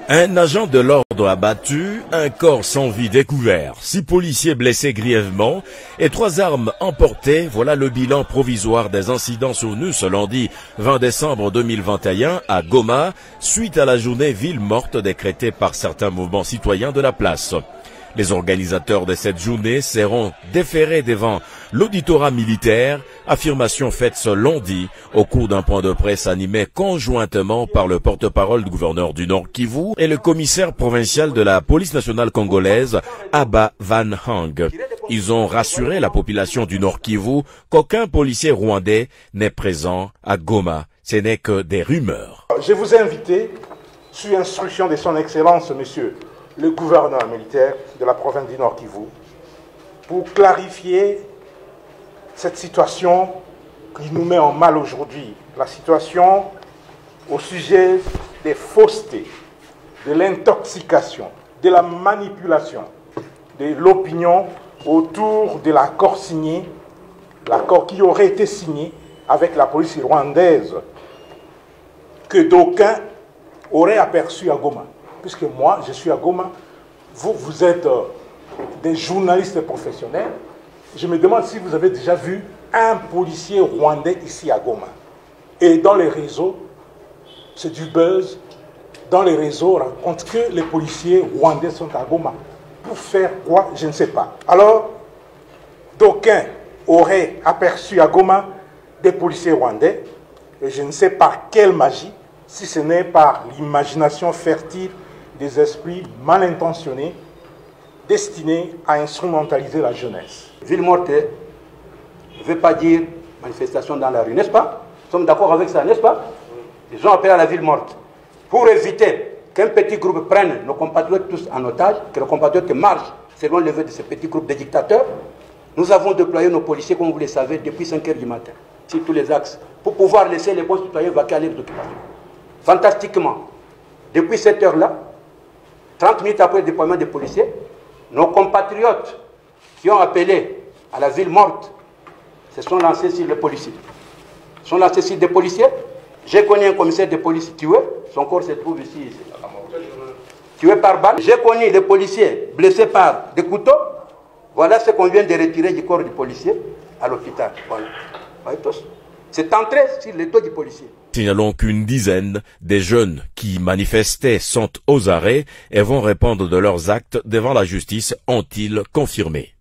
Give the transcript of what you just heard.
Un agent de l'ordre abattu, un corps sans vie découvert, 6 policiers blessés grièvement et 3 armes emportées. Voilà le bilan provisoire des incidents survenus ce lundi 20 décembre 2021 à Goma, suite à la journée ville morte décrétée par certains mouvements citoyens de la place. Les organisateurs de cette journée seront déférés devant l'auditorat militaire, affirmation faite ce lundi au cours d'un point de presse animé conjointement par le porte-parole du gouverneur du Nord Kivu et le commissaire provincial de la police nationale congolaise, Abba Van Hang. Ils ont rassuré la population du Nord Kivu qu'aucun policier rwandais n'est présent à Goma. Ce n'est que des rumeurs. Je vous ai invité, sous instruction de son Excellence, Monsieur le gouverneur militaire de la province du Nord Kivu, pour clarifier cette situation qui nous met en mal aujourd'hui. La situation au sujet des faussetés, de l'intoxication, de la manipulation, de l'opinion autour de l'accord signé, l'accord qui aurait été signé avec la police rwandaise, que d'aucuns auraient aperçu à Goma. Puisque moi, je suis à Goma, vous êtes des journalistes professionnels. Je me demande si vous avez déjà vu un policier rwandais ici à Goma. Et dans les réseaux, c'est du buzz. Dans les réseaux, on raconte que les policiers rwandais sont à Goma. Pour faire quoi, je ne sais pas. Alors, d'aucuns auraient aperçu à Goma des policiers rwandais. Et je ne sais par quelle magie, si ce n'est par l'imagination fertile des esprits mal intentionnés destinés à instrumentaliser la jeunesse. Ville morte ne veut pas dire manifestation dans la rue, n'est-ce pas? Nous sommes d'accord avec ça, n'est-ce pas? Ils ont appelé à la ville morte pour éviter qu'un petit groupe prenne nos compatriotes tous en otage, que nos compatriotes marchent selon le vœu de ce petit groupe de dictateurs. Nous avons déployé nos policiers, comme vous le savez, depuis 5 h du matin, sur tous les axes, pour pouvoir laisser les bons citoyens vaquer à leurs occupations. Fantastiquement, depuis cette heure-là, 30 minutes après le déploiement des policiers, nos compatriotes qui ont appelé à la ville morte se sont lancés sur les policiers. Ils sont lancés sur des policiers. J'ai connu un commissaire de police tué, son corps se trouve ici. Tué par balle. J'ai connu des policiers blessés par des couteaux. Voilà ce qu'on vient de retirer du corps du policier à l'hôpital. Voilà. C'est entré sur le dos du policier. Signalons qu'une dizaine des jeunes qui manifestaient sont aux arrêts et vont répondre de leurs actes devant la justice, ont-ils confirmé.